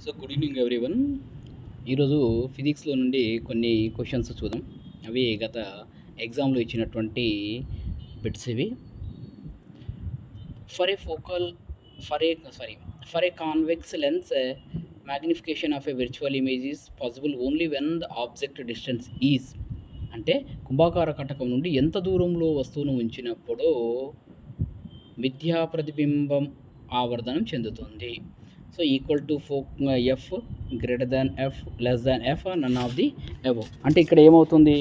So good evening everyone. ఈరోజు ఫిజిక్స్లో నుండి కొన్ని క్వశ్చన్స్ చూద్దాం. అవి గత ఎగ్జామ్లో ఇచ్చినటువంటి బిట్స్ ఇవి. For a focal for a convex lens magnification of A virtual image is possible only when the object distance is. అంటే కుంభాకార కటకం నుండి ఎంత దూరంలో వస్తువును ఉంచినప్పుడు మిథ్యా ప్రతిబింబం ఆవర్ధనం చెందుతుంది. So equal to F greater than F less than F none of the above. అంటే ఇక్కడ ఏమవుతుంది,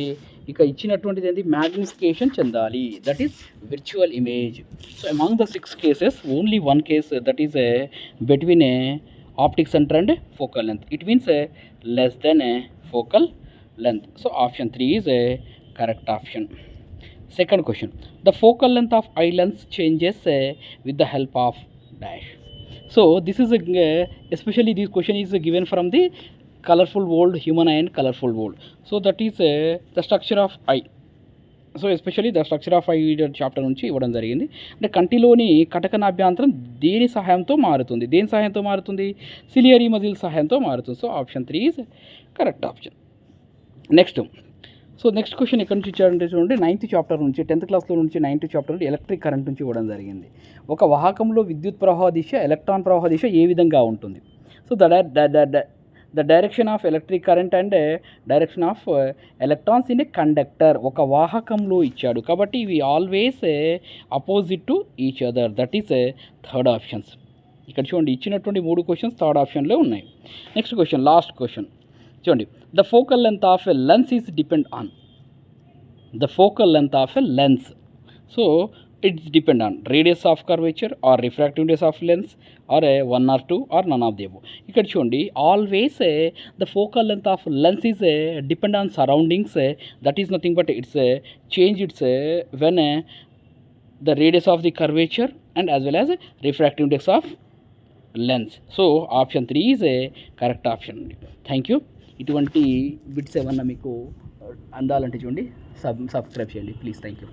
ఇక ఇచ్చినటువంటిది ఏంటి, మ్యాగ్నిఫికేషన్ చెందాలి, that is virtual image. So among the 6 cases only 1 case that is between a optic centre and focal length. It means less than a focal length. So option 3 is a correct option. Second question, the focal length of eye lens changes with the help of dash. So this is especially this question is given from the colorful world, human eye and colorful world. So that is the structure of eye. So especially the structure of I chapter నుంచి ఇవ్వడం జరిగింది. అంటే కంటిలోని కటకనాభ్యంతరం దేని సహాయంతో మారుతుంది, దేని సహాయంతో మారుతుంది, సిలియరీ మజిల్ సహాయంతో మారుతుంది. So option 3 is correct option. Next question ఎక్కడి నుంచి ఇచ్చారంటే చూడండి, 9th చాప్టర్ నుంచి 10th క్లాస్లో నుంచి 9th చాప్టర్ నుండి ఎలక్ట్రిక్ కరెంట్ నుంచి ఇవ్వడం జరిగింది. ఒక వాహకంలో విద్యుత్ ప్రవాహ దిశ ఎలక్ట్రాన్ ప్రవాహ దిశ ఏ విధంగా ఉంటుంది. So the direction of electric current and direction of electrons in a conductor. ఒక వాహకంలో ఇచ్చాడు కాబట్టి ఇవి always opposite to each other, that is third options. ఇక్కడ చూడండి ఇచ్చినటువంటి 3 క్వశ్చన్స్ థర్డ్ ఆప్షన్లో ఉన్నాయి. నెక్స్ట్ క్వశ్చన్, లాస్ట్ క్వశ్చన్ చూడండి, the focal length of a lens is depend on the focal length of a lens. So it's depend on radius of curvature are refractive index of lens or 1 or 2 or none of the above. ఇక్కడ చూడండి always the focal length of lens is depend on surroundings, that is nothing but its change its when the radius of the curvature and as well as refractive index of lens. So option 3 is correct option అండి. Thank you. ఇటువంటి bits ఏమన్నా మీకు అందాలంటే చూడండి subscribe చేయండి please. Thank you.